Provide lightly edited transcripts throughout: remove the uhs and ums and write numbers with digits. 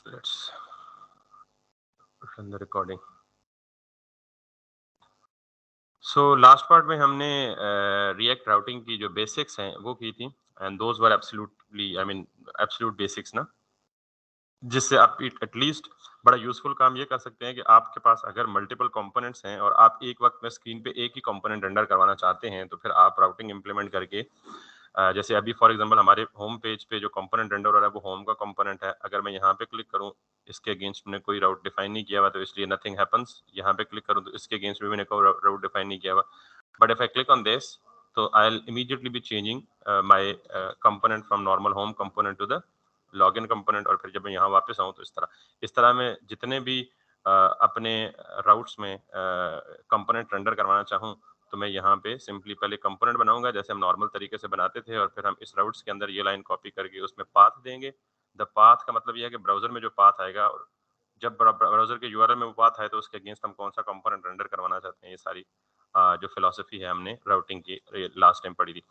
let's run the recording. So last part में हमने react routing की जो बेसिक्स हैं वो की थी and those were absolutely I mean absolute basics ना, जिससे आप एटलीस्ट बड़ा यूजफुल काम ये कर सकते हैं कि आपके पास अगर मल्टीपल कंपोनेंट्स हैं और आप एक वक्त में स्क्रीन पे एक ही कंपोनेंट रेंडर करवाना चाहते हैं तो फिर आप राउटिंग इंप्लीमेंट करके जैसे अभी फॉर एग्जांपल हमारे होम पेज पे जो कंपोनेंट रेंडर हो रहा है वो होम का कंपोनेंट है। अगर मैं यहाँ पे क्लिक करूँ, इसके अगेंस्ट मैंने कोई राउट डिफाइन नहीं किया हुआ तो इसलिए नथिंग हैपेंस। यहाँ पे क्लिक करूँ तो इसके अगेंस्ट भी मैंने कोई राउट डिफाइन नहीं किया हुआ, but if I click on this तो I will immediately be changing my component from normal home component to the login component. और फिर जब मैं यहाँ वापस आऊँ तो इस तरह मैं जितने भी अपने राउट्स में कंपोनेंट रेंडर करवाना चाहूँ तो मैं यहाँ पे सिंपली पहले कंपोनेंट बनाऊंगा जैसे हम नॉर्मल तरीके से बनाते थे, और फिर हम इस राउट्स के अंदर ये लाइन कॉपी करके उसमें पाथ देंगे। द पाथ का मतलब ये है कि ब्राउजर में जो पाथ आएगा, और जब ब्राउजर के यूआरएल में वो पाथ आए तो उसके अगेंस्ट हम कौन सा कंपोनेंट रेंडर करवाना चाहते हैं। ये सारी जो फिलॉसफी है हमने राउटिंग की लास्ट टाइम पढ़ी थी।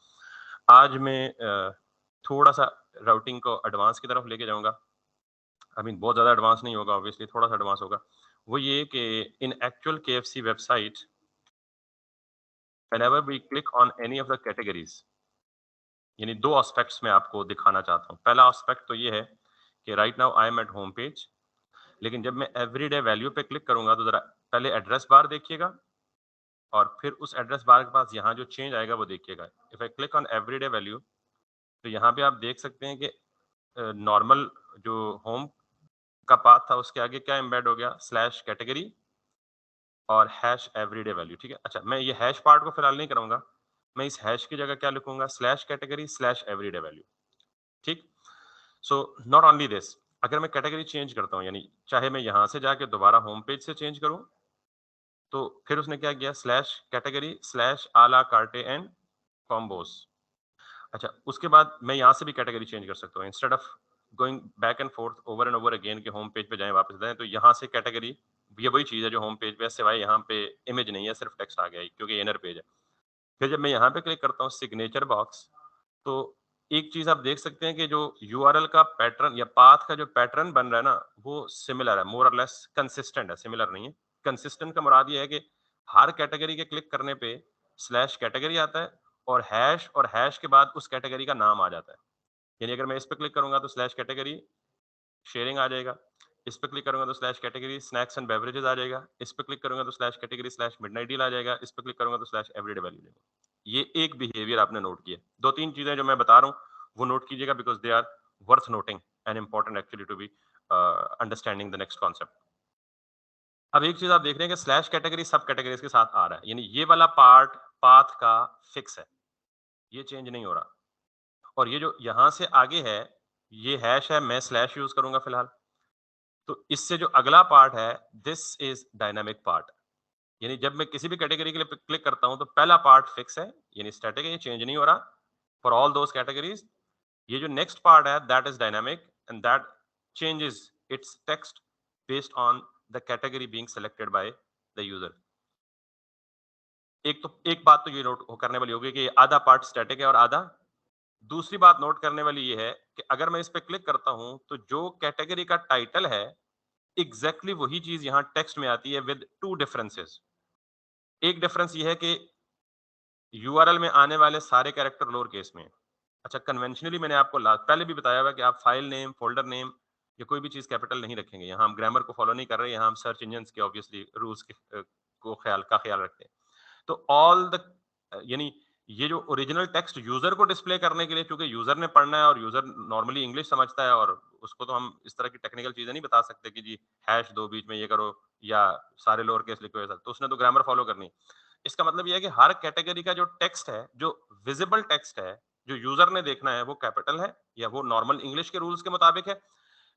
आज मैं थोड़ा सा राउटिंग को एडवांस की तरफ लेके जाऊंगा। आई मीन बहुत ज्यादा एडवांस नहीं होगा, ऑब्वियसली थोड़ा सा एडवांस होगा। वो ये कि इन actual KFC website whenever we click on any of the categories, यानी दो एस्पेक्ट्स में आपको दिखाना चाहता हूँ। पहला एस्पेक्ट तो ये है कि right now I am at home page, लेकिन जब मैं एवरीडे वैल्यू पे क्लिक करूंगा तो जरा पहले एड्रेस बार देखिएगा और फिर उस एड्रेस बार के पास यहाँ जो चेंज आएगा वो देखिएगा। If I click on everyday value तो यहाँ पे आप देख सकते हैं कि नॉर्मल जो होम का पाथ था उसके आगे क्या एम्बेड हो गया, स्लैश कैटेगरी और हैश एवरीडे वैल्यू। ठीक है, अच्छा मैं ये हैश पार्ट को फिलहाल नहीं करूंगा, मैं इस हैश की जगह क्या लिखूंगा, slash category slash everyday value. ठीक, सो नॉट ओनली दिस, अगर मैं कैटेगरी चेंज करता हूँ, यानी चाहे मैं यहां से जाके दोबारा होम पेज से चेंज करूं, तो फिर उसने क्या किया, स्लैश कैटेगरी स्लैश आला कार्टे एंड कॉम्बोस। अच्छा, उसके बाद मैं यहाँ से भी कैटेगरी चेंज कर सकता हूँ, instead of going back and fourth over and over again के होम पेज पे जाएं वापस जाएं, तो यहाँ से कैटेगरी ये वही चीज है जो होम पेज पे है, सिवाय यहाँ पे इमेज नहीं है, सिर्फ टेक्स्ट आ गया है क्योंकि इनर पेज है। फिर जब मैं यहाँ पे क्लिक करता हूँ सिग्नेचर बॉक्स, तो एक चीज आप देख सकते हैं कि जो यूआरएल का पैटर्न या पाथ का जो पैटर्न बन रहा है ना, वो सिमिलर है, मोर और लेस कंसिस्टेंट है, सिमिलर नहीं है। कंसिस्टेंट का मुराद ये है कि हर कैटेगरी के क्लिक करने पे स्लैश कैटेगरी आता है और हैश के बाद उस कैटेगरी का नाम आ जाता है। यानी अगर मैं इस पे क्लिक करूंगा तो स्लैश कैटेगरी शेयरिंग आ जाएगा, इस पे क्लिक करूंगा तो slash category snacks and beverages आ जाएगा, इस पे क्लिक करूंगा तो slash category slash midnight deal आ जाएगा, इस पे क्लिक करूंगा तो स्लैश एवरीडे वैल्यू लेगा। ये एक बिहेवियर आपने नोट किया। दो तीन चीजें जो मैं बता रहा हूँ वो नोट कीजिएगा because they are worth noting and important actually to be understanding the next concept. अब एक चीज आप देख रहे हैं कि स्लैश कैटेगरी सब कैटेगरीज के साथ आ रहा है, यानी ये वाला पार्ट पाथ का फिक्स है, ये चेंज नहीं हो रहा। और ये जो यहां से आगे है ये हैश है, मैं स्लैश यूज करूंगा फिलहाल। तो इससे जो अगला पार्ट है दिस इज डायनामिक पार्ट, यानी जब मैं किसी भी कैटेगरी के लिए क्लिक करता हूं तो पहला पार्ट फिक्स है, यानी स्टैटिक है, ये चेंज नहीं हो रहा फॉर ऑल दोस कैटेगरीज। ये जो नेक्स्ट पार्ट है that is dynamic and that changes it's text based on the category being selected by the user. एक बात तो ये नोट करने वाली होगी कि आधा पार्ट स्टैटिक है और आधा। दूसरी बात नोट करने वाली ये है कि अगर मैं इस पे क्लिक करता हूं तो जो कैटेगरी का टाइटल है एग्जैक्टली वही चीज यहां टेक्स्ट में आती है विद टू डिफरेंसेस। एक डिफरेंस ये है कि यूआरएल में आने वाले सारे कैरेक्टर लोअर केस में। अच्छा, कन्वेंशनली मैंने आपको पहले भी बताया हुआ कि आप फाइल नेम, फोल्डर नेम या कोई भी चीज कैपिटल नहीं रखेंगे। यहाँ हम ग्रामर को फॉलो नहीं कर रहे, यहाँ हम सर्च इंजन के ऑब्वियसली रूल्स के को ख्याल रखते हैं। तो ऑल द यानी ये जो ओरिजिनल टेक्स्ट यूजर को डिस्प्ले करने के लिए, क्योंकि यूजर ने पढ़ना है और यूजर नॉर्मली इंग्लिश समझता है, और उसको तो हम इस तरह की टेक्निकल चीजें नहीं बता सकते कि जी हैश दो बीच में ये करो या सारे लोअर केस लिखो ऐसा, तो उसने तो ग्रामर फॉलो करनी है। इसका मतलब ये है कि हर कैटेगरी का जो टेक्स्ट है, जो विजिबल टेक्स्ट है, जो यूजर ने देखना है वो कैपिटल है या वो नॉर्मल इंग्लिश के रूल्स के मुताबिक है।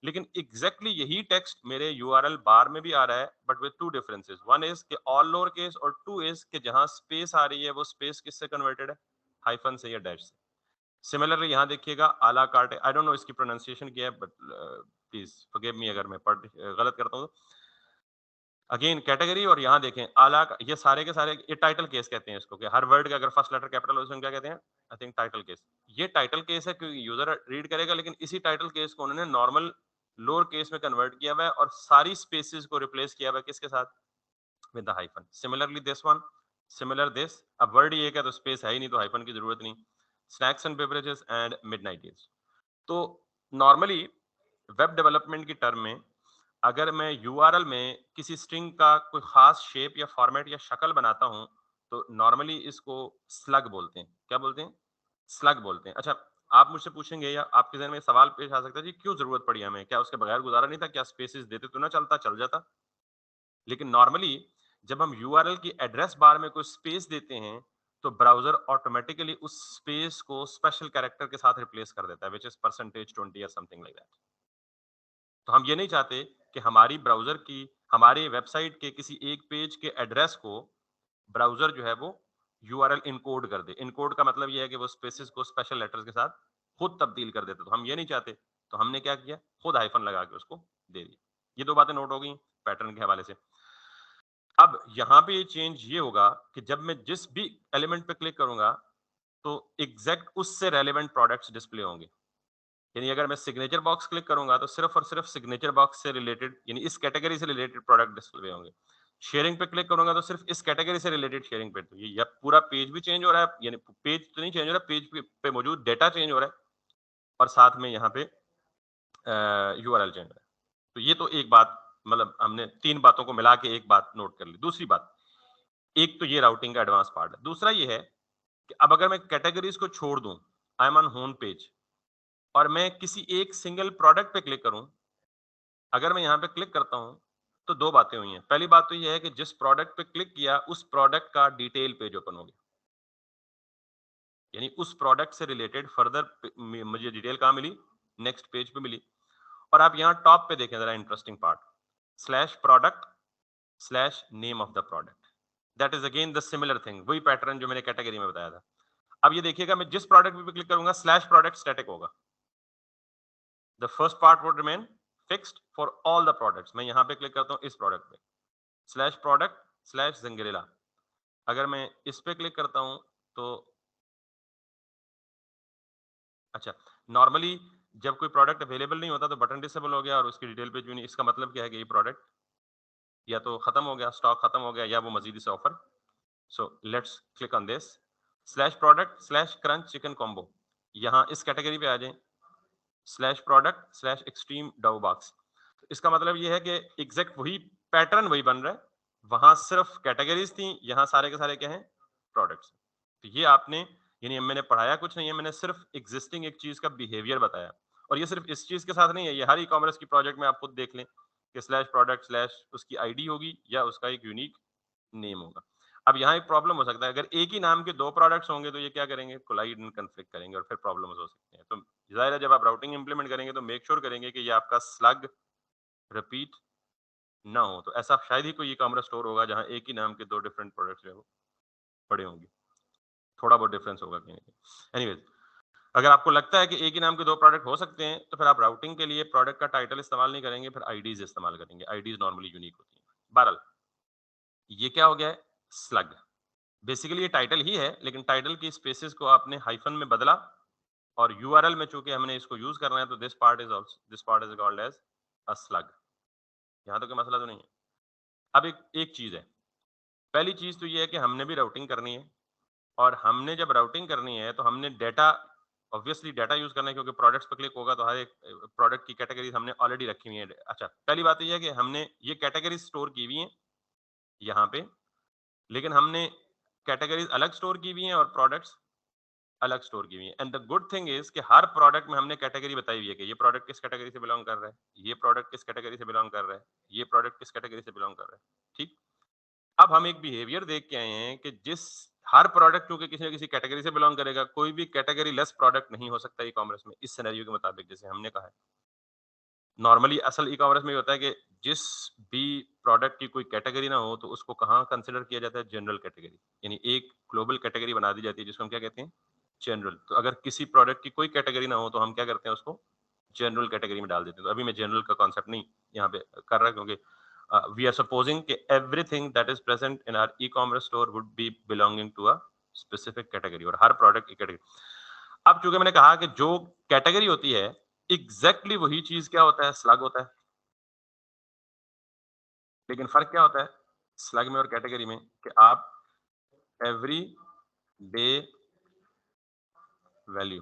लेकिन एग्जैक्टली यही टेक्स्ट मेरे यूआरएल बार में भी आ रहा है, but with two differences. One is कि ऑल लोअर केस, और टू इज कि जहां स्पेस आ रही है वो स्पेस किससे कन्वर्टेड है, हाइफन से या डैश से। सिमिलरली यहाँ देखिएगा आला कार्ट, आई डोंट नो इसकी प्रोनाउंसिएशन क्या है, बट प्लीज फॉरगिव मी अगर मैं गलत करता हूँ। अगेन कैटेगरी, और यहाँ देखें आला ये सारे के सारे ये टाइटल केस कहते हैं इसको, कि हर वर्ड का अगर फर्स्ट लेटर कैपिटल हो उसमें क्या कहते हैं, आई थिंक टाइटल केस। ये टाइटल केस है क्योंकि यूजर रीड करेगा, लेकिन इसी टाइटल केस को उन्होंने नॉर्मल लोअर केस में कन्वर्ट किया हुआ है और सारी स्पेसेस को रिप्लेस किया हुआ है किसके साथ, with the hyphen. Similarly this one, similar this, अब वर्ड ये है तो स्पेस है ही नहीं तो हाइफन की जरूरत नहीं। Snacks and beverages and midnight Yeats. तो नॉर्मली वेब डेवलपमेंट की टर्म में अगर मैं यूआरएल में किसी स्ट्रिंग का कोई खास शेप या फॉर्मेट या शक्ल बनाता हूं तो नॉर्मली इसको स्लग बोलते हैं। क्या बोलते हैं? स्लग बोलते हैं। अच्छा, आप मुझसे पूछेंगे या आपके जहन में सवाल पेश आ सकता है जी क्यों जरूरत पड़ी हमें, क्या उसके बगैर गुजारा नहीं था, क्या स्पेसेस देते तो ना चलता, चल जाता। लेकिन नॉर्मली जब हम यूआरएल की एड्रेस बार में कोई स्पेस देते हैं तो ब्राउजर ऑटोमेटिकली उस स्पेस को स्पेशल कैरेक्टर के साथ रिप्लेस कर देता है विच इज %20 या समथिंग लाइक दैट। तो हम ये नहीं चाहते कि हमारी ब्राउजर की, हमारे वेबसाइट के किसी एक पेज के एड्रेस को ब्राउजर जो है वो यूआरएल इनकोड कर दे। इनकोड का मतलब ये है कि वो स्पेसेस को स्पेशल लेटर्स के साथ खुद तब्दील कर देते। तो हम ये नहीं चाहते, तो हमने क्या किया, खुद हाइफन लगा के उसको दे दिया। ये दो बातें नोट हो गई पैटर्न के हवाले से। अब यहाँ पे ये चेंज ये होगा कि जब मैं जिस भी एलिमेंट पे क्लिक करूंगा तो एग्जैक्ट उससे रेलेवेंट प्रोडक्ट्स डिस्प्ले होंगे। यानी अगर मैं सिग्नेचर बॉक्स क्लिक करूंगा तो सिर्फ और सिर्फ सिग्नेचर बॉक्स से रिलेटेड यानी इस कैटेगरी से रिलेटेड प्रोडक्ट डिस्प्ले होंगे। शेयरिंग पे क्लिक करूंगा तो सिर्फ इस कैटेगरी से रिलेटेड शेयरिंग पे। तो ये पूरा पेज भी चेंज हो रहा है, यानी पेज तो नहीं चेंज हो रहा, पेज पे मौजूद डेटा चेंज हो रहा है और साथ में यहाँ पे यूआरएल चेंज हो रहा है। तो ये तो एक बात, मतलब हमने तीन बातों को मिला के एक बात नोट कर ली। दूसरी बात, एक तो ये राउटिंग का एडवांस पार्ट है। दूसरा ये है कि अब अगर मैं कैटेगरीज को छोड़ दूं, I am on home page और मैं किसी एक सिंगल प्रोडक्ट पे क्लिक करूं, अगर मैं यहां पे क्लिक करता हूं तो दो बातें हुई हैं। पहली बात तो ये है कि जिस प्रोडक्ट पे क्लिक किया उस प्रोडक्ट का डिटेल पेज ओपन हो गया, यानी उस प्रोडक्ट से रिलेटेड फर्दर मुझे डिटेल कहां मिली, नेक्स्ट पेज पे मिली। और आप यहां टॉप पे देखें जरा interesting part, slash product slash name of the product. That is again the similar thing, वही पैटर्न जो मैंने कैटेगरी में बताया था। अब ये देखिएगा मैं जिस प्रोडक्ट पे क्लिक करूंगा स्लैश प्रोडक्ट स्टैटिक होगा, the first part would remain fixed for all the products. मैं यहां पे क्लिक करता हूं इस प्रोडक्ट पे, स्लैश प्रोडक्ट स्लैश जिंगरेला। अगर मैं इस पे क्लिक करता हूं तो अच्छा, नॉर्मली जब कोई प्रोडक्ट अवेलेबल नहीं होता तो बटन डिसेबल हो गया और उसकी डिटेल पेज भी नहीं। इसका मतलब क्या है कि ये प्रोडक्ट या तो खत्म हो गया, स्टॉक खत्म हो गया, या वो मजीद इसे offer. So let's click on this, slash product slash crunch chicken combo. यहाँ इस कैटेगरी पे आ जाएं, slash product slash extreme Dove box. इसका मतलब ये है कि एग्जैक्ट वही पैटर्न वही बन रहा है, वहां सिर्फ कैटेगरीज थी, यहाँ सारे के सारे क्या हैं, प्रोडक्ट्स। तो ये आपने, यानी मैंने पढ़ाया कुछ नहीं है, मैंने सिर्फ एग्जिस्टिंग एक चीज का बिहेवियर बताया। और ये सिर्फ इस चीज के साथ नहीं है, ये हर ई कॉमर्स की प्रोजेक्ट में आप खुद देख लें कि स्लैश प्रोडक्ट स्लैश उसकी आईडी होगी या उसका एक यूनिक नेम होगा। अब यहाँ एक प्रॉब्लम हो सकता है, अगर एक ही नाम के दो प्रोडक्ट्स होंगे तो ये क्या करेंगे, कोलाइड एंड कन्फ्लिक्ट करेंगे और फिर प्रॉब्लम्स हो सकते हैं। तो जाहिर है जब आप राउटिंग इंप्लीमेंट करेंगे तो मेक श्योर करेंगे कि ये आपका स्लग रिपीट ना हो। तो ऐसा शायद ही कोई ई कॉमर्स स्टोर होगा जहाँ एक ही नाम के दो डिफरेंट प्रोडक्ट्स जो है वो पड़े होंगे। थोड़ा बहुत डिफरेंस होगा कहीं ना कहीं। एनीवेज, अगर आपको लगता है कि एक ही नाम के दो प्रोडक्ट हो सकते हैं तो फिर आप राउटिंग के लिए प्रोडक्ट का टाइटल इस्तेमाल नहीं करेंगे, फिर आईडीज इस्तेमाल करेंगे। आईडीज नॉर्मली यूनिक होती हैं। बहरहाल ये क्या हो गया है, स्लग। बेसिकली ये टाइटल ही है, लेकिन टाइटल की स्पेसेस को आपने हाइफन में बदला और यूआरएल में चूंकि हमने इसको यूज करना है तो this part is called as a slug. यहाँ तो कोई मसला तो नहीं है। अब एक एक चीज है, पहली चीज तो ये है कि हमने भी राउटिंग करनी है और हमने जब राउटिंग करनी है तो हमने डेटा, ऑब्वियसली डेटा यूज करना है क्योंकि प्रोडक्ट्स पर क्लिक होगा तो हर एक प्रोडक्ट की कैटेगरीज हमने ऑलरेडी रखी हुई है। अच्छा, पहली बात तो ये है कि हमने ये कैटेगरी स्टोर की हुई है यहाँ पे, लेकिन हमने कैटेगरीज अलग स्टोर की हुई हैं और प्रोडक्ट्स अलग स्टोर की हुई है। And the good thing is कि हर प्रोडक्ट में हमने कैटेगरी बताई हुई है कि ये प्रोडक्ट किस कैटेगरी से बिलोंग कर रहा है, ये प्रोडक्ट किस कैटेगरी से बिलोंग कर रहा है, ये प्रोडक्ट किस कैटेगरी से बिलोंग कर रहा है। ठीक, अब हम एक बिहेवियर देख के आए हैं कि जिस हर प्रोडक्ट क्योंकि किसी ना किसी कैटेगरी से बिलोंग करेगा, कोई भी कैटेगरी लेस प्रोडक्ट नहीं हो सकता ई कॉमर्स में, इस सिनेरियो के मुताबिक जैसे हमने कहा है। नॉर्मली असल ई कॉमर्स में ये होता है कि जिस भी प्रोडक्ट की कोई कैटेगरी ना हो तो उसको कहाँ कंसिडर किया जाता है, जनरल कैटेगरी। यानी एक ग्लोबल कैटेगरी बना दी जाती है जिसको हम क्या कहते हैं, जनरल। तो अगर किसी प्रोडक्ट की कोई कैटेगरी ना हो तो हम क्या करते हैं, उसको जनरल कैटेगरी में डाल देते हैं। तो अभी मैं जनरल का कॉन्सेप्ट नहीं यहाँ पे कर रहा क्योंकि वी आर सपोजिंग कि everything that is present in our e commerce store would be belonging to a specific category और हर प्रोडक्ट की कैटेगरी। अब चूंकि मैंने कहा कि जो कैटेगरी होती है एग्जैक्टली वही चीज क्या होता है, स्लग होता है। लेकिन फर्क क्या होता है स्लग में और कैटेगरी में, कि आप एवरी डे वैल्यू,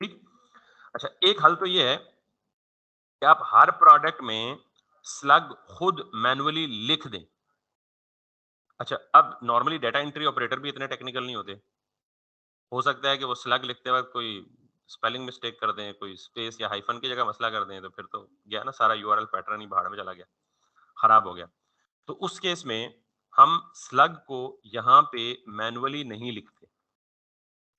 ठीक। अच्छा, एक हल तो ये है कि आप हर प्रोडक्ट में स्लग खुद मैन्युअली लिख दें। अच्छा, अब नॉर्मली डाटा एंट्री ऑपरेटर भी इतने टेक्निकल नहीं होते। हो सकता है कि वो स्लग लिखते वक्त कोई स्पेलिंग मिस्टेक कर दें, कोई स्पेस या हाइफन की जगह मसला कर दें, तो फिर तो गया ना सारा यूआरएल पैटर्न ही भाड़ में चला गया, खराब हो गया। तो उस केस में हम स्लग को यहाँ पे मैन्युअली नहीं लिखते।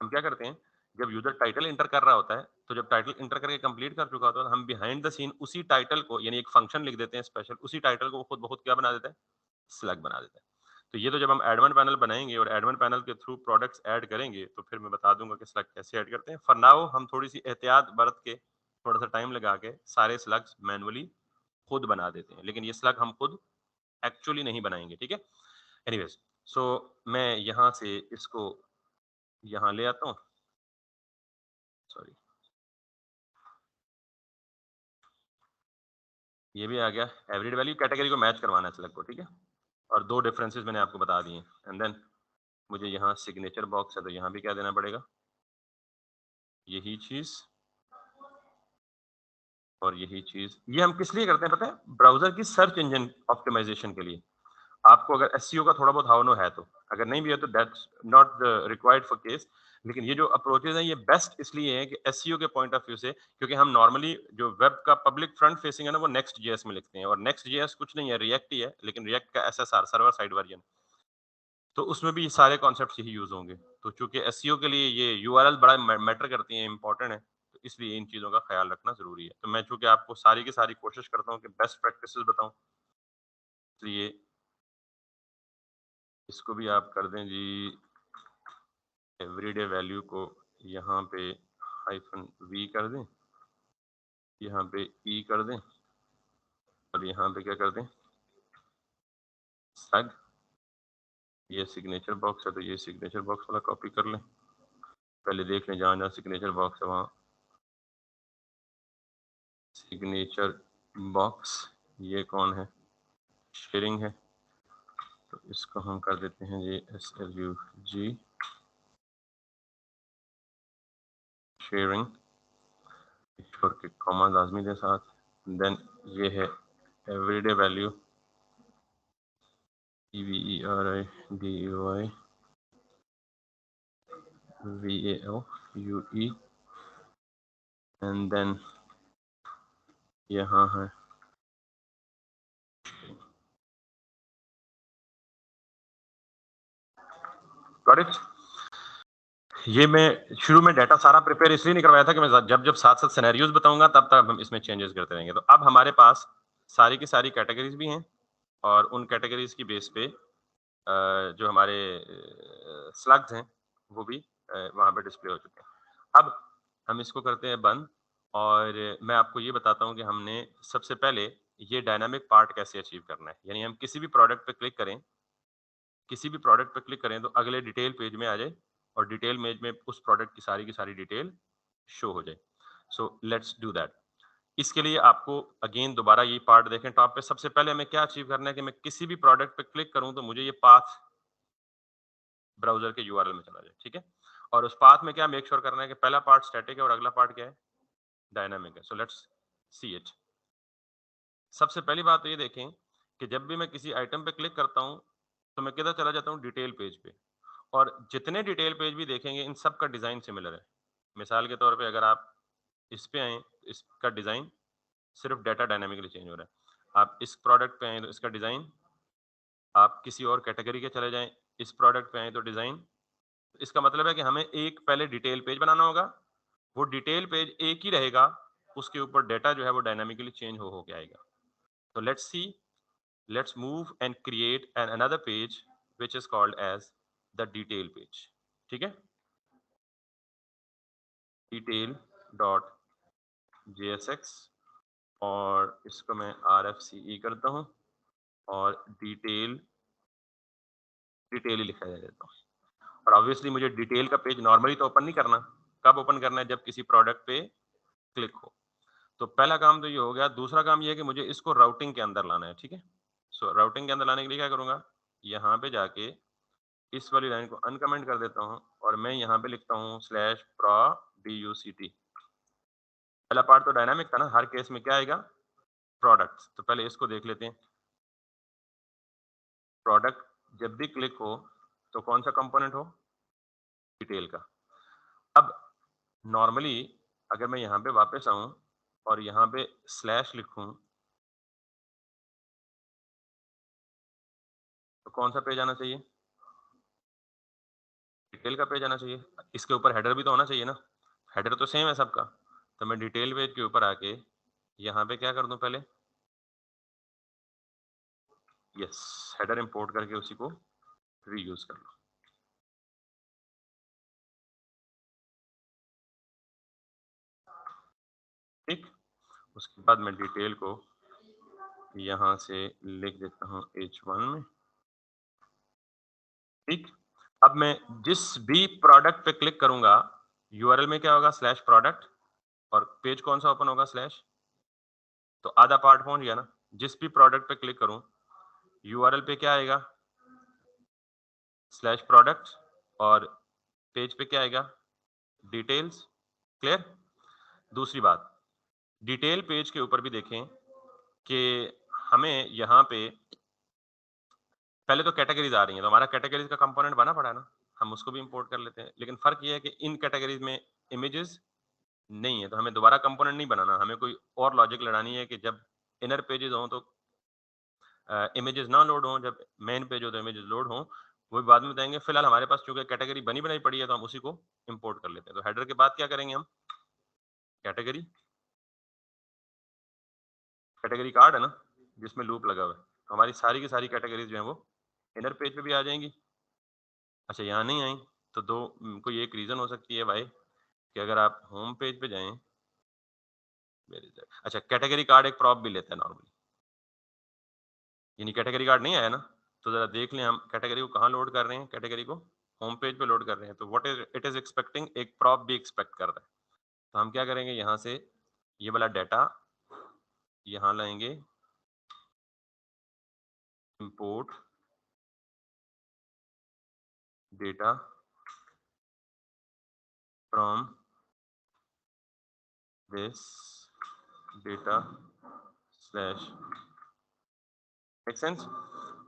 हम क्या करते हैं, जब यूजर टाइटल इंटर कर रहा होता है, तो जब टाइटल इंटर करके कंप्लीट कर चुका होता है, तो हम बिहाइंड द सीन उसी टाइटल को, यानी एक फंक्शन लिख देते हैं स्पेशल, उसी टाइटल को वो खुद ब खुद क्या बना देता है, स्लग बना देता है। तो ये तो जब हम एडमिन पैनल बनाएंगे और एडमिन पैनल के थ्रू प्रोडक्ट्स ऐड करेंगे, तो फिर मैं बता दूंगा कि स्लग कैसे ऐड करते हैं। फॉर नाउ हम थोड़ी सी एहतियात बरत के, थोड़ा सा टाइम लगा के सारे स्लग्स मैनुअली खुद बना देते हैं, लेकिन ये स्लग हम खुद एक्चुअली नहीं बनाएंगे, ठीक है। एनीवेज, सो मैं यहाँ से इसको यहाँ ले आता हूँ, सॉरी, ये भी आ गया। एवरीडे वैल्यू कैटेगरी को मैच करवाना है स्लग को, ठीक है। और दो डिफरेंसेस मैंने आपको बता दिए। एंड देन मुझे यहाँ सिग्नेचर बॉक्स है, तो यहाँ भी क्या देना पड़ेगा, यही चीज और यही चीज। ये हम किस लिए करते हैं पता है, ब्राउजर की सर्च इंजन ऑप्टिमाइजेशन के लिए। आपको अगर एसईओ का थोड़ा बहुत हाव नो है, तो अगर नहीं भी है तो that's not required for case. लेकिन ये जो अप्रोचेज हैं ये बेस्ट इसलिए है कि एसईओ के पॉइंट ऑफ व्यू से, क्योंकि हम नॉर्मली जो वेब का पब्लिक फ्रंट फेसिंग है ना, वो नेक्स्ट जेएस में लिखते हैं, और नेक्स्ट जेएस कुछ नहीं है, रिएक्ट ही है, लेकिन रिएक्ट का एसएसआर, सर्वर साइड वर्जन। तो उसमें भी ये सारे कॉन्सेप्ट्स यही यूज होंगे। तो चूंकि एसईओ के लिए ये यूआरएल बड़ा मैटर करती है, इंपॉर्टेंट है, तो इसलिए इन चीजों का ख्याल रखना जरूरी है। तो मैं चूंकि आपको सारी की सारी कोशिश करता हूँ कि बेस्ट प्रैक्टिसेस बताऊं, इसलिए इसको भी आप कर दें जी, एवरीडे वैल्यू को यहाँ पे हाइफन वी कर दें, यहाँ पे ई कर दें, और यहाँ पे क्या कर दें, स्लग। ये सिग्नेचर बॉक्स है, तो ये सिग्नेचर बॉक्स वाला कॉपी कर लें। पहले देख लें जहाँ जहाँ सिग्नेचर बॉक्स है वहाँ सिग्नेचर बॉक्स, ये कौन है, शेयरिंग है, तो इसको हम कर देते हैं जी SLUG शेयरिंग, छोड़ के कॉमा लाजमी दे साथ। देन ये है everyday value EVERIDEY VALUE, and then यहाँ है गॉट इट। ये मैं शुरू में डाटा सारा प्रिपेयर इसलिए नहीं करवाया था कि मैं जब जब साथ साथ सिनेरियोज बताऊंगा तब तक हम इसमें चेंजेस करते रहेंगे। तो अब हमारे पास सारी की सारी कैटेगरीज भी हैं, और उन कैटेगरीज की बेस पे जो हमारे स्लग्स हैं वो भी वहाँ पे डिस्प्ले हो चुके हैं। अब हम इसको करते हैं बंद, और मैं आपको ये बताता हूँ कि हमने सबसे पहले ये डायनामिक पार्ट कैसे अचीव करना है। यानी हम किसी भी प्रोडक्ट पे क्लिक करें, किसी भी प्रोडक्ट पे क्लिक करें तो अगले डिटेल पेज में आ जाए, और डिटेल पेज में उस प्रोडक्ट की सारी डिटेल शो हो जाए। So let's do that. इसके लिए आपको अगेन दोबारा ये पार्ट देखें टॉप पे। सबसे पहले हमें क्या अचीव करना है कि मैं किसी भी प्रोडक्ट पे क्लिक करूं तो मुझे ये पाथ ब्राउजर के यूआरएल में चला जाए, ठीक है। और उस पाथ में क्या मेक श्योर करना है कि पहला पार्ट स्टैटिक है और अगला पार्ट क्या है, डायनामिक है। So let's see it. सबसे पहली बात तो ये देखें कि जब भी मैं किसी आइटम पे क्लिक करता हूं तो मैं किधर चला जाता हूं, डिटेल पेज पे। और जितने डिटेल पेज भी देखेंगे इन सब का डिजाइन सिमिलर है। मिसाल के तौर पे अगर आप इस पे आए, इसका डिजाइन सिर्फ डाटा डायनामिकली चेंज हो रहा है। आप इस प्रोडक्ट पे आए तो इसका डिजाइन, आप किसी और कैटेगरी के चले जाएं, इस प्रोडक्ट पे आए तो डिजाइन। इसका मतलब है कि हमें एक पहले डिटेल पेज बनाना होगा, वो डिटेल पेज एक ही रहेगा, उसके ऊपर डाटा जो है वो डायनामिकली चेंज हो के आएगा। तो let's see, let's move and create another page which is called as the detail page, ठीक है। detail dot jsx, और इसको मैं RFCE करता हूँ, और डिटेल डिटेल ही लिखा जा देता हूँ। और ऑब्वियसली मुझे डिटेल का पेज नॉर्मली तो ओपन नहीं करना, कब ओपन करना है? जब किसी प्रोडक्ट पे क्लिक हो। तो पहला काम तो ये हो गया। दूसरा काम ये है कि मुझे इसको राउटिंग के अंदर लाना है, ठीक है? सो राउटिंग के अंदर लाने के लिए क्या करूँगा? यहाँ पे जाके इस वाली लाइन को अनकमेंट कर देता हूँ और मैं यहाँ पे लिखता हूँ /PRODUCT। पहला पार्ट तो डायनामिक था ना, हर केस में क्या आएगा? प्रोडक्ट्स। तो पहले इसको देख लेते हैं। प्रोडक्ट जब भी क्लिक हो तो कौन सा कंपोनेंट हो? डिटेल का। अब नॉर्मली अगर मैं यहाँ पे वापस आऊँ और यहाँ पे स्लैश लिखूँ तो कौन सा पेज आना चाहिए? डिटेल का पेज आना चाहिए। इसके ऊपर हेडर भी तो होना चाहिए ना। हेडर तो सेम है सबका। तो मैं डिटेल पेज के ऊपर आके यहाँ पे क्या कर दूं? पहले यस, हेडर इंपोर्ट करके उसी को रीयूज कर लो। ठीक, उसके बाद मैं डिटेल को यहाँ से लिख देता हूँ H1 में। ठीक, अब मैं जिस भी प्रोडक्ट पे क्लिक करूंगा यूआरएल में क्या होगा? /प्रोडक्ट और पेज कौन सा ओपन होगा? स्लैश। तो आधा पार्ट पहुंच गया ना। जिस भी प्रोडक्ट पे क्लिक करूं यूआरएल पे क्या आएगा? /प्रोडक्ट और पेज पे क्या आएगा? डिटेल्स। क्लियर? दूसरी बात, डिटेल पेज के ऊपर भी देखें कि हमें यहाँ पे पहले तो कैटेगरीज आ रही हैं, तो हमारा कैटेगरीज का कंपोनेंट बना पड़ा है ना, हम उसको भी इंपोर्ट कर लेते हैं। लेकिन फर्क ये है कि इन कैटेगरीज में इमेजेस नहीं है, तो हमें दोबारा कंपोनेंट नहीं बनाना। हमें कोई और लॉजिक लगानी है कि जब इनर पेजेस हों तो इमेजेस ना लोड हों, जब मेन पेज हो तो इमेजेस लोड हों। वो भी बाद में बताएंगे। फिलहाल हमारे पास चूंकि कैटेगरी बनी बनाई पड़ी है तो हम उसी को इंपोर्ट कर लेते हैं। तो हेडर के बाद क्या करेंगे हम? कैटेगरी, कैटेगरी कार्ड है ना जिसमें लूप लगा हुआ है, तो हमारी सारी की सारी कैटेगरीज जो है वो इनर पेज पे भी आ जाएंगी। अच्छा, यहाँ नहीं आई तो कोई एक रीजन हो सकती है भाई कि अगर आप होम पेज पे जाएं, अच्छा कैटेगरी कार्ड एक प्रॉप भी लेता है नॉर्मली, यानी कैटेगरी कार्ड नहीं आया ना, तो जरा देख लें हम कैटेगरी को कहाँ लोड कर रहे हैं। कैटेगरी को होम पेज पे लोड कर रहे हैं, तो what is it is expecting, एक प्रॉप भी एक्सपेक्ट कर रहा है। तो हम क्या करेंगे? यहाँ से ये वाला डाटा यहाँ लाएंगे, import data from this data slash, make sense?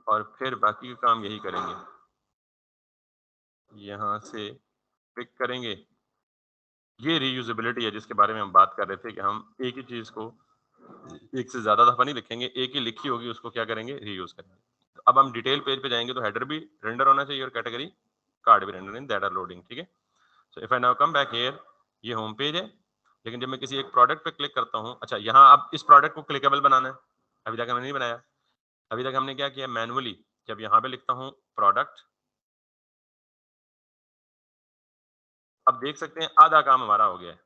और फिर बाकी का काम यही करेंगे, यहाँ से पिक करेंगे। ये रीयूजेबिलिटी है जिसके बारे में हम बात कर रहे थे कि हम एक ही चीज को एक से ज्यादा दफा नहीं लिखेंगे, एक ही लिखी होगी उसको क्या करेंगे? रीयूज करेंगे। तो अब हम डिटेल पेज पे जाएंगे तो हेडर भी रेंडर होना चाहिए और कैटेगरी कार्ड भी render in that are loading. ठीक है, so if I now come back here, ये होम पेज है, लेकिन जब मैं किसी एक प्रोडक्ट पे क्लिक करता हूँ, अच्छा यहाँ अब इस प्रोडक्ट को क्लिकेबल बनाना है, अभी तक हमने नहीं बनाया। अभी तक हमने क्या किया? मैनुअली जब यहाँ पे लिखता हूँ प्रोडक्ट, अब देख सकते हैं आधा काम हमारा हो गया है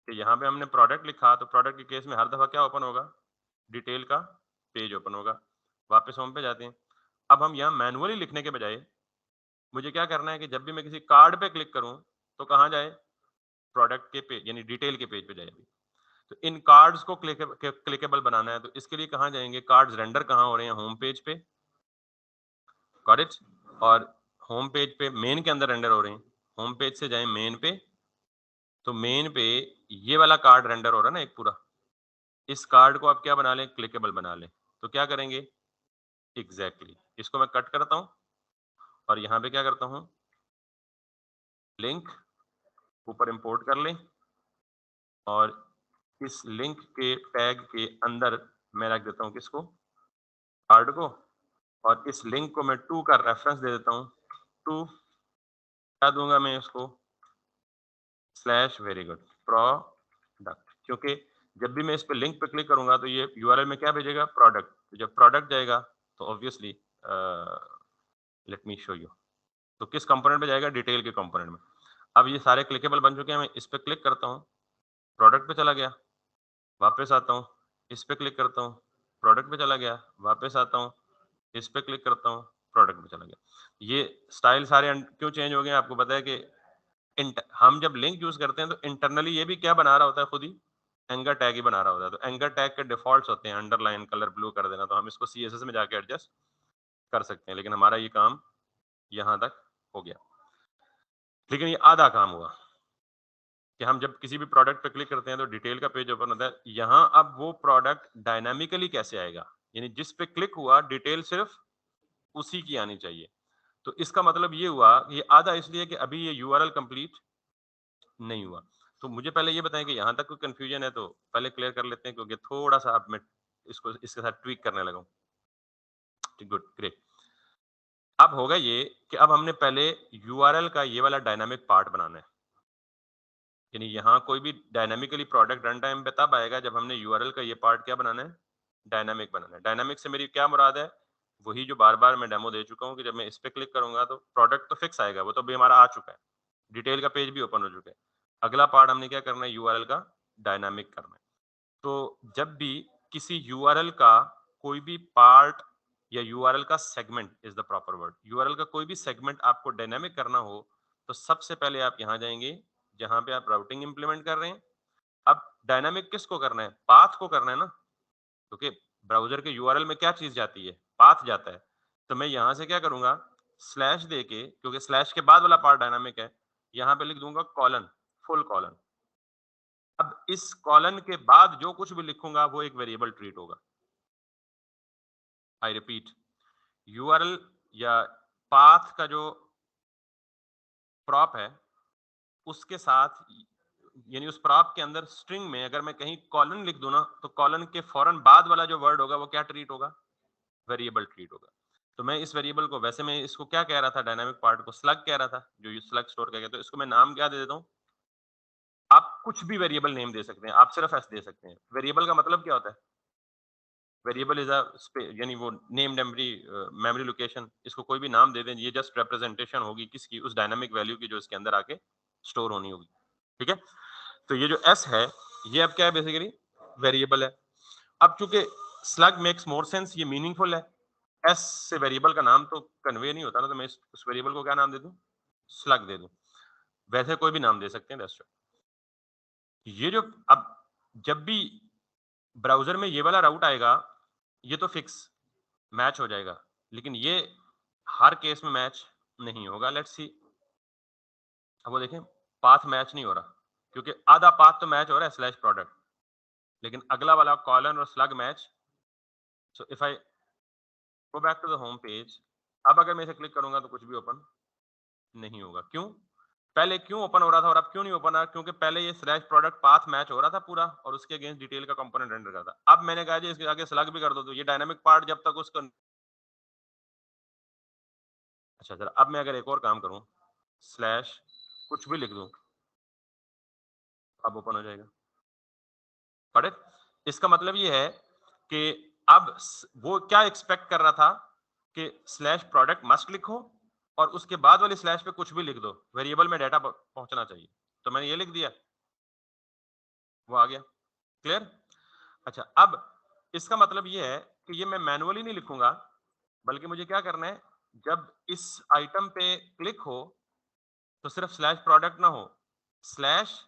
कि यहाँ पे हमने प्रोडक्ट लिखा तो प्रोडक्ट के केस में हर दफा क्या ओपन होगा? डिटेल का पेज ओपन होगा। वापस होम पे जाते हैं। अब हम यहाँ मैनुअली लिखने के बजाय मुझे क्या करना है कि जब भी मैं किसी कार्ड पे क्लिक करूं तो कहाँ जाए? प्रोडक्ट के पेज यानी डिटेल के पेज पे जाए। तो इन कार्ड्स को क्लिकेबल बनाना है, तो इसके लिए कहाँ जाएंगे? कार्ड्स रेंडर कहाँ हो रहे हैं? होम पेज पे। Got it? और होम पेज पे मेन के अंदर रेंडर हो रहे हैं। होम पेज से जाए मेन पे, तो मेन पे ये वाला कार्ड रेंडर हो रहा है ना एक पूरा। इस कार्ड को आप क्या बना लें? क्लिकेबल बना लें। तो क्या करेंगे? एग्जैक्टली इसको मैं कट करता हूं और यहाँ पे क्या करता हूँ? लिंक ऊपर इंपोर्ट कर लें और इस लिंक के टैग के अंदर मैं रख देता हूँ किसको? कार्ड को। और इस लिंक को मैं टू का रेफरेंस दे देता हूँ। टू क्या दूंगा मैं इसको? /वेरी गुड प्रोडक्ट, क्योंकि जब भी मैं इस पे लिंक पे क्लिक करूंगा तो ये यूआरएल में क्या भेजेगा? प्रोडक्ट। तो जब प्रोडक्ट जाएगा तो obviously let me show you, तो किस कंपोनेंट पे जाएगा? डिटेल के कंपोनेंट में। अब ये सारे क्लिकेबल बन चुके हैं, मैं इस पे क्लिक करता हूँ, प्रोडक्ट पे चला गया, वापस आता हूँ, इस पे क्लिक करता हूँ, प्रोडक्ट पे चला गया, वापस आता हूँ, इस पे क्लिक करता हूँ, प्रोडक्ट पे चला गया। ये स्टाइल सारे क्यों चेंज हो गए? आपको पता है कि हम जब लिंक यूज करते हैं तो इंटरनली ये भी क्या बना रहा होता है, खुद ही एंकर टैग ही बना रहा होता है। तो एंकर टैग के डिफॉल्ट्स होते हैं अंडरलाइन कलर ब्लू कर देना, तो हम इसको CSS में जाके एडजस्ट कर सकते हैं, लेकिन हमारा ये काम यहाँ तक हो गया। लेकिन ये आधा काम हुआ कि हम जब किसी भी प्रोडक्ट पे क्लिक करते हैं तो डिटेल का पेज ओपन होता है। यहाँ अब वो प्रोडक्ट डायनामिकली कैसे आएगा, यानी जिस पे क्लिक हुआ डिटेल सिर्फ उसी की आनी चाहिए। तो इसका मतलब ये हुआ, ये आधा इसलिए कि अभी ये URL कंप्लीट नहीं हुआ। तो मुझे पहले ये बताएं कि यहाँ तक कोई कंफ्यूजन है तो पहले क्लियर कर लेते हैं, क्योंकि थोड़ा सा अब मैं इसको इसके साथ ट्वीक करने लगा हूँ। Good, great. अब होगा ये कि अब हमने पहले URL का ये वाला डायनामिक पार्ट बनाना है, यानी यहाँ कोई भी डायनामिकली प्रोडक्ट रन टाइम पे तब आएगा जब हमने URL का ये पार्ट क्या बनाना है, डायनामिक बनाना है। डायनामिक से मेरी क्या मुराद है, वही जो बार बार मैं डेमो दे चुका हूँ कि जब मैं इस पे क्लिक करूंगा तो प्रोडक्ट तो फिक्स आएगा, वो तो अभी हमारा आ चुका है, डिटेल का पेज भी ओपन हो चुका है। अगला पार्ट हमने क्या करना है, URL का डायनामिक करना है। तो जब भी किसी URL का कोई भी पार्ट या URL का segment is the proper word, URL का कोई भी सेगमेंट आपको डायनामिक करना हो तो सबसे पहले आप यहाँ जाएंगे जहां पे आप राउटिंग इंप्लीमेंट कर रहे हैं। अब डायनामिक किसको करना है, पाथ को करना है ना, क्योंकि ब्राउजर के URL में क्या चीज जाती है, पाथ जाता है। तो मैं यहां से क्या करूंगा, स्लैश देके, क्योंकि स्लैश के बाद वाला पार्ट डायनामिक है, यहां पे लिख दूंगा कॉलन, फुल कॉलन। अब इस कॉलन के बाद जो कुछ भी लिखूंगा वो एक वेरिएबल ट्रीट होगा। आई रिपीट, URL या पाथ का जो प्रॉप है उसके साथ, यानी उस प्रॉप के अंदर स्ट्रिंग में अगर मैं कहीं कॉलन लिख दूं ना, तो कॉलन के फौरन बाद वाला जो वर्ड होगा वो क्या ट्रीट होगा, वेरिएबल ट्रीट होगा। तो मैं इस वेरिएबल को, वैसे मैं इसको क्या कह रहा था, डायनामिक पार्ट को स्लग कह रहा था, जो ये स्लग स्टोर कह, तो इसको मैं नाम क्या दे देता हूँ, आप कुछ भी वेरिएबल नेम दे सकते हैं, आप सिर्फ ऐसे दे सकते हैं। वेरिएबल का मतलब क्या होता है, वेरिएबल इज अ, यानी वो नेम्ड मेमोरी लोकेशन, इसको कोई भी नाम दे दें, ये जस्ट रिप्रेजेंटेशन होगी किसकी, उस डायनामिक वैल्यू की जो इसके अंदर आके स्टोर होनी होगी। ठीक है, तो ये जो S है ये अब क्या है, बेसिकली वेरिएबल है। अब चूंकि स्लग मेक्स मोर सेंस, ये मीनिंगफुल है, S से वेरिएबल का नाम तो कन्वे नहीं होता ना, तो मैं उस वेरिएबल को क्या नाम दे दूं, स्लग दे दूं। वैसे कोई भी नाम दे सकते हैं, दैट्स राइट। ये जो अब जब भी ब्राउजर में ये वाला राउट आएगा, ये तो फिक्स मैच हो जाएगा, लेकिन ये हर केस में मैच नहीं होगा। लेट्स सी, अब वो देखें, पाथ मैच नहीं हो रहा, क्योंकि आधा पाथ तो मैच हो रहा है स्लैश प्रोडक्ट, लेकिन अगला वाला कॉलन और slug match. So if I go back to the home page, अब अगर मैं इसे क्लिक करूंगा तो कुछ भी ओपन नहीं होगा। क्यों, पहले क्यों ओपन हो रहा था और अब क्यों नहीं ओपन आ रहा, क्योंकि पहले ये स्लैश प्रोडक्ट पाथ मैच हो रहा था पूरा और उसके अगेंस्ट डिटेल का कंपोनेंट रेंडर करता। अब मैंने कहा जी इसके आगे स्लग भी कर दो, तो ये डायनामिक पार्ट जब तक उसको, अच्छा जरा अब मैं अगर एक और काम करूं, स्लैश कुछ भी लिख दूं, अब ओपन हो जाएगा। पढ़े, इसका मतलब ये है कि अब वो क्या एक्सपेक्ट कर रहा था कि स्लैश प्रोडक्ट मस्ट लिखो और उसके बाद वाली स्लैश पे कुछ भी लिख दो, वेरिएबल में डाटा पहुंचना चाहिए। तो मैंने ये लिख दिया, वो आ गया। क्लियर। अच्छा, अब इसका मतलब ये है कि ये मैं मैनुअली नहीं लिखूंगा, बल्कि मुझे क्या करना है, जब इस आइटम पे क्लिक हो तो सिर्फ स्लैश प्रोडक्ट ना हो, स्लैश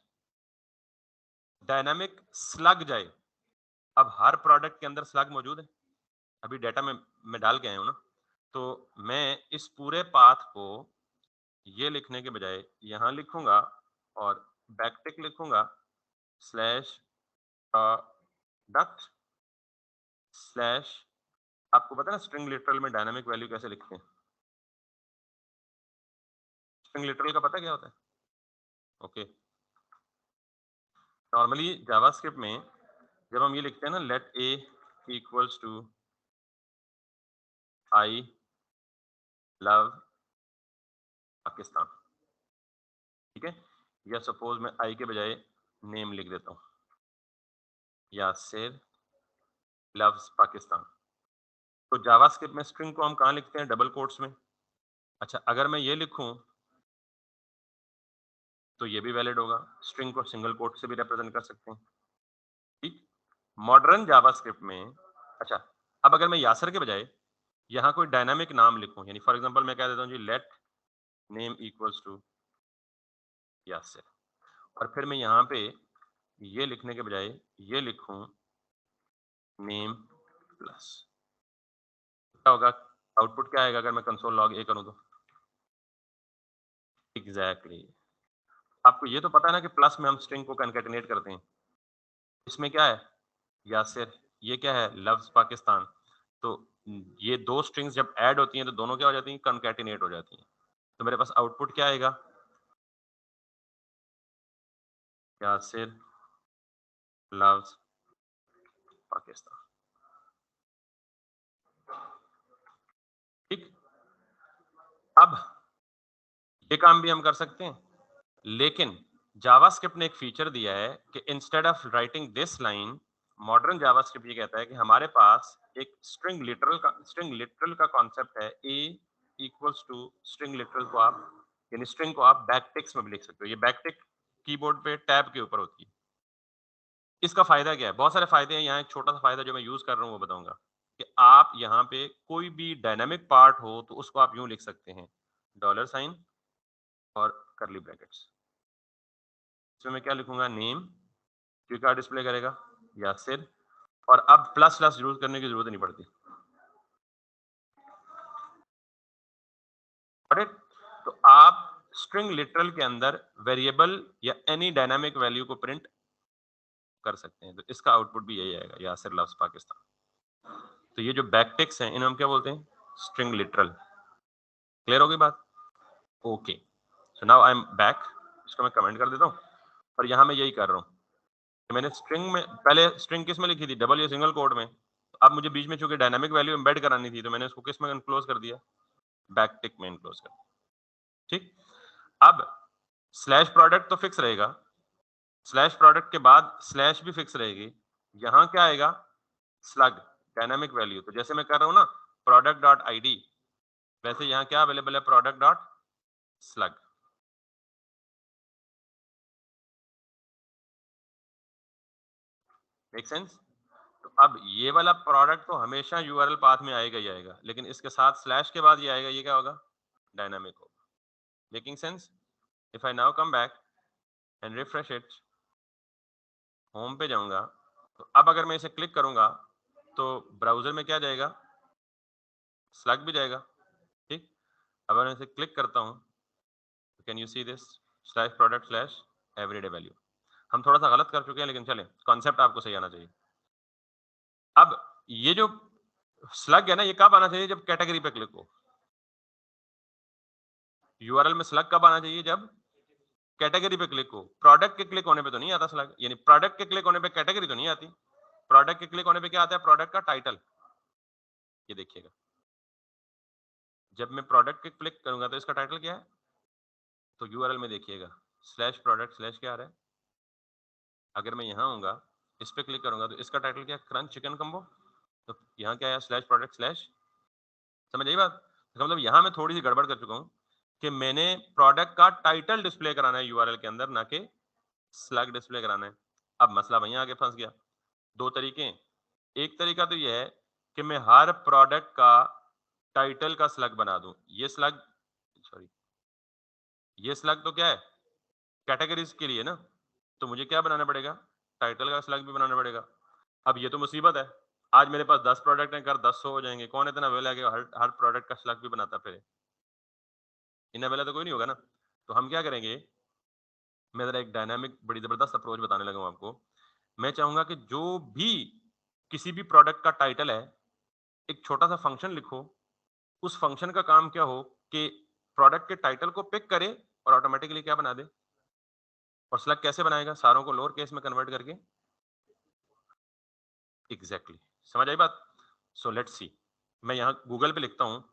डायनामिक स्लग जाए। अब हर प्रोडक्ट के अंदर स्लग मौजूद है, अभी डाटा में मैं डाल के आया हूं ना, तो मैं इस पूरे पाथ को ये लिखने के बजाय यहां लिखूंगा और बैकटिक लिखूंगा, स्लैश डक्ट स्लैश, आपको पता है ना स्ट्रिंग लिटरल में डायनामिक वैल्यू कैसे लिखते हैं, स्ट्रिंग लिटरल का पता क्या होता है, ओके। नॉर्मली जावास्क्रिप्ट में जब हम ये लिखते हैं ना, let a equals to I love Pakistan, ठीक है, या सपोज मैं आई के बजाय नेम लिख देता हूँ, यासिर लव्स पाकिस्तान। तो जावास्क्रिप्ट में स्ट्रिंग को हम कहाँ लिखते हैं, डबल कोट्स में। अच्छा, अगर मैं ये लिखूं तो ये भी वैलिड होगा, स्ट्रिंग को सिंगल कोट से भी रिप्रेजेंट कर सकते हैं, ठीक। मॉडर्न जावास्क्रिप्ट में, अच्छा, अब अगर मैं यासर के बजाय यहाँ कोई डायनामिक नाम लिखूं, यानी फॉर एग्जांपल मैं कह देता हूँ जी let name equals to Yasir, और फिर मैं यहाँ पे ये लिखने के बजाय ये लिखूं नेम प्लस, क्या होगा, आउटपुट क्या आएगा अगर मैं कंसोल लॉग ए करूं तो? एग्जैक्टली आपको ये तो पता है ना कि प्लस में हम स्ट्रिंग को कॉन्कैटिनेट करते हैं, इसमें क्या है यासिर, ये क्या है लव्स पाकिस्तान, तो ये दो स्ट्रिंग्स जब ऐड होती हैं तो दोनों क्या हो जाती हैं, कॉन्कैटिनेट हो जाती हैं, तो मेरे पास आउटपुट क्या आएगा, यासिर लव्स पाकिस्तान। ठीक, अब ये काम भी हम कर सकते हैं, लेकिन जावास्क्रिप्ट ने एक फीचर दिया है कि instead of writing this line, modern JavaScript ये कहता है कि हमारे पास एक स्ट्रिंग लिटरल का कॉन्सेप्ट है, ए इक्वल्स टू स्ट्रिंग लिटरल को आप, यानी स्ट्रिंग को आप बैकटिक्स में भी लिख सकते हो, ये बैकटिक कीबोर्ड पे टैब के ऊपर होती है। इसका फायदा क्या है, बहुत सारे फायदे हैं, यहाँ एक छोटा सा फायदा जो मैं यूज कर रहा हूँ वो बताऊंगा, कि आप यहाँ पे कोई भी डायनामिक पार्ट हो तो उसको आप यूं लिख सकते हैं, $साइन और करली ब्रैकेट्स, इसमें मैं क्या लिखूंगा, नेम, क्यों क्या डिस्प्ले करेगा, यासिर, और अब प्लस प्लस यूज करने की जरूरत नहीं पड़ती। करेक्ट, तो आप स्ट्रिंग लिटरल के अंदर वेरिएबल या एनी डायनामिक वैल्यू को प्रिंट कर सकते हैं, तो इसका आउटपुट भी यही आएगा, यासिर लव्स पाकिस्तान। तो ये जो बैकटिक्स हैं इन्हें हम क्या बोलते हैं, स्ट्रिंग लिटरल। क्लियर होगी बात? Okay, so now I am back, इसको मैं कमेंट कर देता हूँ, और यहाँ मैं यही कर रहा हूँ, मैंने स्ट्रिंग में पहले स्ट्रिंग किस में लिखी थी, डबल या सिंगल कोड में, अब मुझे बीच में चूंकि डायनामिक वैल्यू एम्बेड करानी थी तो मैंने उसको किस में एनक्लोज कर दिया, बैकटिक में एनक्लोज कर दिया। ठीक, अब स्लैश प्रोडक्ट तो फिक्स रहेगा, स्लैश प्रोडक्ट के बाद स्लैश भी फिक्स रहेगी, यहाँ क्या आएगा, स्लग डायनामिक वैल्यू, तो जैसे मैं कर रहा हूँ ना प्रोडक्ट डॉट आईडी, वैसे यहाँ क्या अवेलेबल है, product dot slug. Make sense? तो अब ये वाला प्रोडक्ट तो हमेशा यूआरएल पाथ में आएगा ही आएगा, लेकिन इसके साथ स्लैश के बाद ये आएगा, ये क्या होगा, डायनामिक होगा। Making sense? If I now come back and refresh it, home पे जाऊंगा, तो अब अगर मैं इसे क्लिक करूंगा तो ब्राउजर में क्या जाएगा, स्लग भी जाएगा। ठीक, अब मैं इसे क्लिक करता हूं, can you see this, slash product slash everyday value. हम थोड़ा सा गलत कर चुके हैं, लेकिन चले कॉन्सेप्ट आपको सही आना चाहिए। अब ये जो स्लग है ना, ये कब आना चाहिए, जब कैटेगरी पे क्लिक हो, यूआरएल में स्लग कब आना चाहिए, जब कैटेगरी पे क्लिक हो, प्रोडक्ट के क्लिक होने पे तो नहीं आता स्लग, यानी प्रोडक्ट के क्लिक होने पे कैटेगरी तो नहीं आती, प्रोडक्ट के क्लिक होने पे क्या आता है, प्रोडक्ट का टाइटल। ये देखिएगा, जब मैं प्रोडक्ट के क्लिक करूंगा तो इसका टाइटल क्या है, तो यूआरएल में देखिएगा स्लैश प्रोडक्ट स्लैश क्या आ रहा है, अगर मैं यहाँ आऊंगा इस पे क्लिक करूंगा तो इसका टाइटल क्या है, क्रंच चिकन कम्बो, तो यहाँ क्या है, स्लैश प्रोडक्ट स्लैश, समझ आई बात? तो मतलब यहाँ मैं थोड़ी सी गड़बड़ कर चुका हूँ कि मैंने प्रोडक्ट का टाइटल डिस्प्ले कराना है यूआरएल के अंदर, ना कि स्लग डिस्प्ले कराना है। अब मसला वहीं आगे फंस गया। दो तरीके हैं, एक तरीका तो ये है कि मैं हर प्रोडक्ट का टाइटल का स्लग बना दूं, ये स्लग, सॉरी, ये स्लग तो क्या है, कैटेगरीज के लिए ना, तो मुझे क्या बनाना पड़ेगा, टाइटल का स्लग भी बनाना पड़ेगा। अब ये तो मुसीबत है, आज मेरे पास 10 प्रोडक्ट हैं, कर 10 हो जाएंगे, कौन इतना वेल है कि हर प्रोडक्ट का स्लग भी बनाता फिर, इन्हें वेला तो कोई नहीं होगा ना। तो हम क्या करेंगे, मैं जरा एक डायनामिक बड़ी जबरदस्त अप्रोच बताने लगा हूं आपको। मैं चाहूंगा कि जो भी किसी भी प्रोडक्ट का टाइटल है, एक छोटा सा फंक्शन लिखो, उस फंक्शन का काम क्या हो कि प्रोडक्ट के टाइटल को पिक करे और ऑटोमेटिकली क्या बना दे, और स्लग कैसे बनाएगा, सारों को लोअर केस में कन्वर्ट करके। Exactly exactly. समझ आई बात? सो लेट्स सी, मैं यहाँ गूगल पे लिखता हूँ,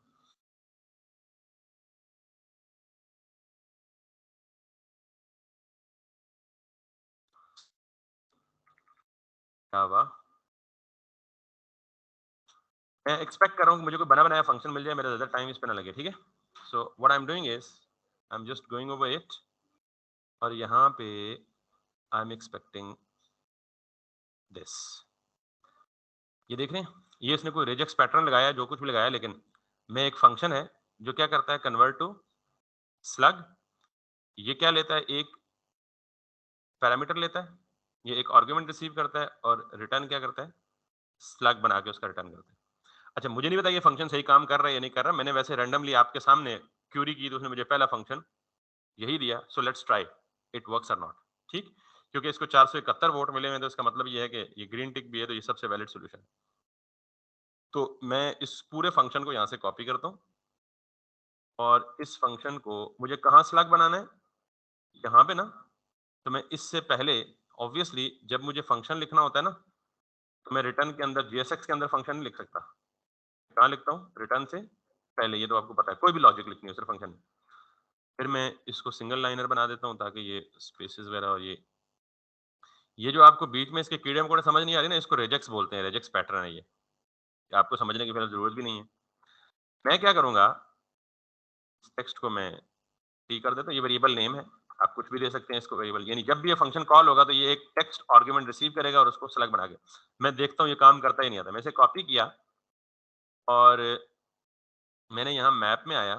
जावा, मैं एक्सपेक्ट कर रहा हूँ कि मुझे कोई बना बनाया फंक्शन मिल जाए, मेरा ज्यादा टाइम इस पे ना लगे। ठीक है, so what I am doing is I am just going over it, और यहाँ पे आई एम एक्सपेक्टिंग दिस, ये देख रहे हैं, ये इसने कोई रिजेक्स पैटर्न लगाया, जो कुछ भी लगाया, लेकिन मैं एक फंक्शन है जो क्या करता है, कन्वर्ट टू स्लग, ये क्या लेता है, एक पैरामीटर लेता है, ये एक आर्गुमेंट रिसीव करता है और रिटर्न क्या करता है, स्लग बना के उसका रिटर्न करता है। अच्छा, मुझे नहीं पता ये फंक्शन सही काम कर रहा है या नहीं कर रहा, मैंने वैसे रैंडमली आपके सामने क्यूरी की तो उसने मुझे पहला फंक्शन यही दिया, so let's try it works और नॉट। ठीक, क्योंकि इसको 471 वोट मिले हैं तो इसका मतलब ये है कि ये ग्रीन टिक भी है, तो ये सबसे वैलिड सॉल्यूशन है। तो मैं इस पूरे फंक्शन को यहाँ से कॉपी करता हूँ और इस फंक्शन को मुझे कहाँ स्लग बनाना है, यहाँ पे ना। तो मैं इससे पहले ऑब्वियसली जब मुझे फंक्शन लिखना होता है ना, तो मैं रिटर्न के अंदर जीएसएक्स के अंदर फंक्शन नहीं लिख सकता। कहाँ लिखता हूँ, रिटर्न से पहले, ये तो आपको पता है, कोई भी लॉजिक लिखनी है सिर्फ फंक्शन में। फिर मैं इसको सिंगल लाइनर बना देता हूँ ताकि ये स्पेसेस वगैरह और ये जो आपको बीच में इसके कीड़े मकोड़े समझ नहीं आ रही ना, इसको रेजेक्स बोलते हैं, रेजेक्स पैटर्न है ये, आपको समझने की फिलहाल जरूरत भी नहीं है। मैं क्या करूंगा, टेक्स्ट को मैं टी कर देता हूँ, ये वेरिएबल नेम है, आप कुछ भी दे सकते हैं इसको वेरिएबल, यानी जब भी ये फंक्शन कॉल होगा तो ये एक टेक्स्ट आर्गुमेंट रिसीव करेगा और उसको सेलेक्ट बना के, मैं देखता हूँ ये काम करता ही नहीं आता, मैं इसे कॉपी किया और मैंने यहाँ मैप में आया।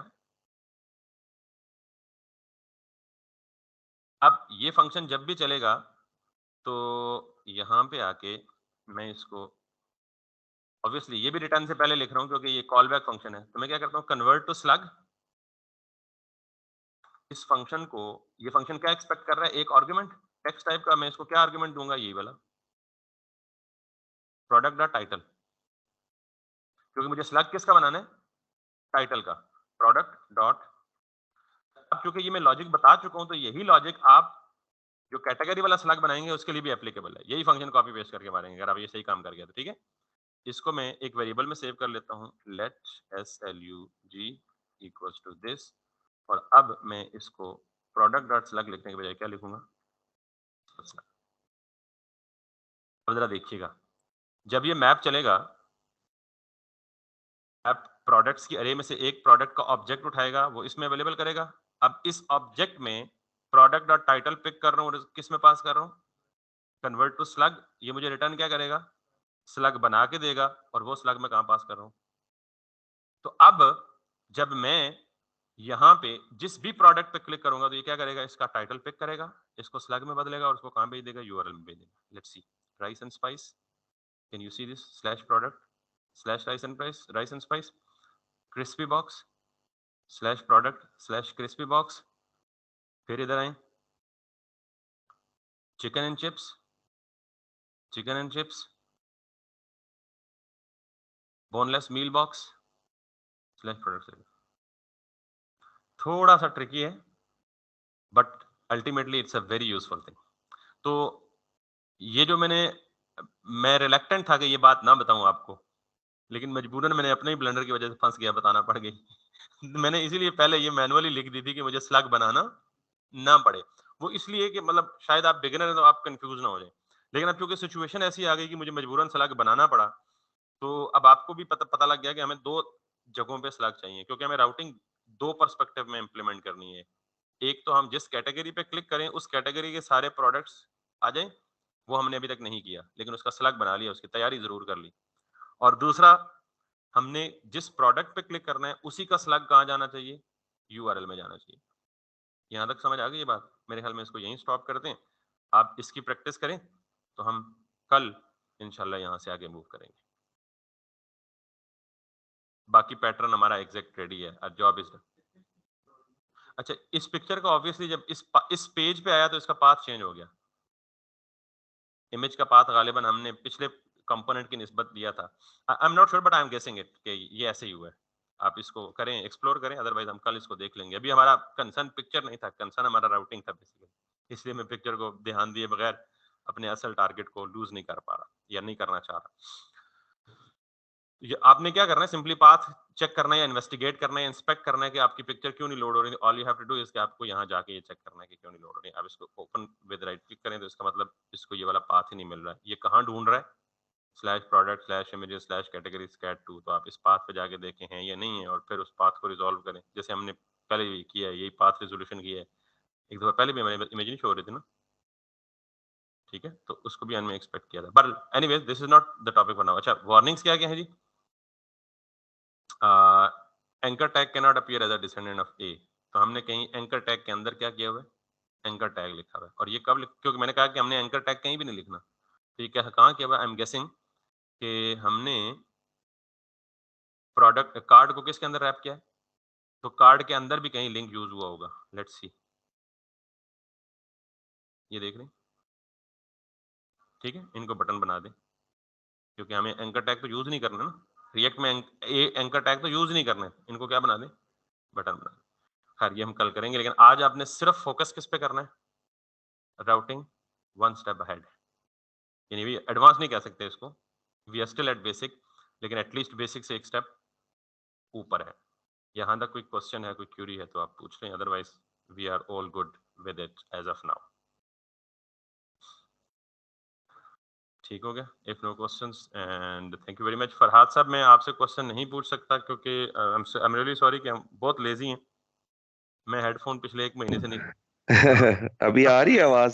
अब ये फंक्शन जब भी चलेगा तो यहाँ पे आके मैं इसको ऑब्वियसली ये भी रिटर्न से पहले लिख रहा हूँ क्योंकि ये कॉल बैक फंक्शन है, तो मैं क्या करता हूँ, कन्वर्ट टू स्लग। इस फंक्शन को, ये फंक्शन क्या एक्सपेक्ट कर रहा है, एक आर्गुमेंट टेक्स्ट टाइप का, मैं इसको क्या आर्गुमेंट दूंगा, यही वाला प्रोडक्ट डॉट टाइटल, क्योंकि मुझे स्लग किसका बनाना है, टाइटल का, प्रोडक्ट डॉट। अब क्योंकि ये मैं लॉजिक बता चुका हूं तो यही लॉजिक आप जो कैटेगरी वाला स्लग बनाएंगे उसके लिए भी एप्लीकेबल है, यही फंक्शन कॉपी पेस्ट करके मारेंगे अगर आप ये सही काम कर गया तो। ठीक है, इसको मैं एक वेरिएबल में सेव कर लेता हूँ, let slug equals to this, और अब मैं इसको प्रोडक्ट डॉट स्लग लिखने के बजाय क्या लिखूंगा, अब जरा देखिएगा, जब ये मैप चलेगा, ऐप प्रोडक्ट्स की अरे में से एक प्रोडक्ट का ऑब्जेक्ट उठाएगा, वो इसमें अवेलेबल करेगा। अब इस ऑब्जेक्ट में प्रोडक्ट डॉट टाइटल पिक कर रहा हूँ और किस में पास कर रहा हूँ, कन्वर्ट टू स्लग, ये मुझे रिटर्न क्या करेगा, स्लग बना के देगा, और वो स्लग मैं कहाँ पास कर रहा हूँ। तो अब जब मैं यहाँ पे जिस भी प्रोडक्ट पे क्लिक करूंगा तो ये क्या करेगा, इसका टाइटल पिक करेगा, इसको स्लग में बदलेगा और उसको कहाँ भेज देगा, यूआरएल में भेज देगा। Let's see, rice and spice, can you see this, slash product slash rice and spice, crispy box slash product slash crispy box, फिर इधर आए, chicken and chips boneless meal box slash product. थोड़ा सा tricky है but ultimately it's a very useful thing. तो ये जो मैं रिलेक्टेंट था कि ये बात ना बताऊं आपको, लेकिन मजबूरन मैंने अपने ही ब्लंडर की वजह से फंस गया, बताना पड़ गई। मैंने इसीलिए पहले ये मैनुअली लिख दी थी कि मुझे स्लग बनाना ना पड़े, वो इसलिए कि मतलब शायद आप बिगिनर हैं तो आप कंफ्यूज ना हो जाए, लेकिन अब क्योंकि सिचुएशन ऐसी आ गई कि मुझे मजबूरन स्लग बनाना पड़ा, तो अब आपको भी पता लग गया कि हमें दो जगहों पे स्लग चाहिए, क्योंकि हमें राउटिंग दो पर्सपेक्टिव में इंप्लीमेंट करनी है। एक तो हम जिस कैटेगरी पे क्लिक करें उस कैटेगरी के सारे प्रोडक्ट्स आ जाएं, वो हमने अभी तक नहीं किया, लेकिन उसका स्लग बना लिया, उसकी तैयारी जरूर कर ली। और दूसरा, हमने जिस प्रोडक्ट पे क्लिक करना है उसी का स्लग कहाँ जाना चाहिए, यूआरएल में जाना चाहिए। यहाँ तक समझ आ गई ये बात, मेरे ख्याल में इसको यहीं स्टॉप करते हैं, आप इसकी प्रैक्टिस करें तो हम कल इंशाल्लाह यहाँ से आगे मूव करेंगे। बाकी पैटर्न हमारा एग्जैक्ट रेडी है, जॉब इज। अच्छा, इस पिक्चर का ऑब्वियसली जब इस पेज पे आया तो इसका पाथ चेंज हो गया, इमेज का पाथ गालिबन हमने पिछले कंपोनेंट की निस्बत दिया था। I am not sure but I am guessing it कि ये ऐसे ही हुआ है। आप इसको करें, एक्सप्लोर करें, अदरवाइज हम कल इसको देख लेंगे। अभी हमारा कंसर्न पिक्चर नहीं था, कंसर्न हमारा राउटिंग था बेसिकली, इसलिए मैं पिक्चर को ध्यान दिए बगैर अपने असल टारगेट को लूज नहीं कर पा रहा या नहीं करना चाह रहा। ये आपने क्या करना है, सिंपली पाथ चेक करना है या इन्वेस्टिगेट करना है, इंस्पेक्ट करना है कि आपकी पिक्चर क्यों नहीं लोड हो रही। All you have to do is कि आपको यहाँ जाके ये चेक करना है कि क्यों नहीं लोड हो रही। आप इसको ओपन विद राइट क्लिक करें तो इसका मतलब इसको ये वाला पाथ ही नहीं मिल रहा है। ये कहाँ ढूंढ रहा है, slash product slash images slash category scat two, तो आप इस पाथ पे जाके देखें हैं या नहीं है, और फिर उस पाथ को रिजॉल्व करें जैसे हमने पहले भी किया है, यही पाथ रिजोल्यूशन किया है एक दफा पहले भी, हमारी इमेज नहीं शो हो रही थी ना। ठीक है, तो उसको भी हमने एक्सपेक्ट किया था, but anyways this is not the topic for now. अच्छा, वार्निंग्स क्या क्या है जी, anchor tag can not appear as a descendant of a, तो हमने कहीं एंकर टैग के अंदर क्या किया हुआ है, एंकर टैग लिखा हुआ है। और ये कब क्योंकि मैंने कहा कि हमने एंकर टैग कहीं भी नहीं लिखना, तो ये क्या कहाँ किया हुआ, आई एम गेसिंग कि हमने प्रोडक्ट कार्ड को किसके अंदर रैप किया है, तो कार्ड के अंदर भी कहीं लिंक यूज हुआ होगा। लेट्स सी, ये देख रहे हैं, ठीक है, इनको बटन बना दें क्योंकि हमें एंकर टैग तो यूज नहीं करना ना, रिएक्ट में एंकर टैग तो यूज नहीं करना है, इनको क्या बना दें, बटन बना दें। खैर ये हम कल करेंगे, लेकिन आज आपने सिर्फ फोकस किस पे करना है, राउटिंग वन स्टेप अहेड, यानी भी एडवांस नहीं कह सकते इसको, we are still at basic, लेकिन एटलीस्ट बेसिक से एक स्टेप ऊपर है। यहाँ तक कोई क्वेश्चन है, कोई क्यूरी है तो आप पूछ लें, otherwise we are all good with it as of now. ठीक हो गया, if no questions, and thank you very much. Farhad sahab मैं आपसे क्वेश्चन नहीं पूछ सकता क्योंकि आई एम रियली सॉरी कि हम बहुत लेजी हैं, मैं हेडफोन पिछले 1 महीने से नहीं अभी आ रही है आवाज?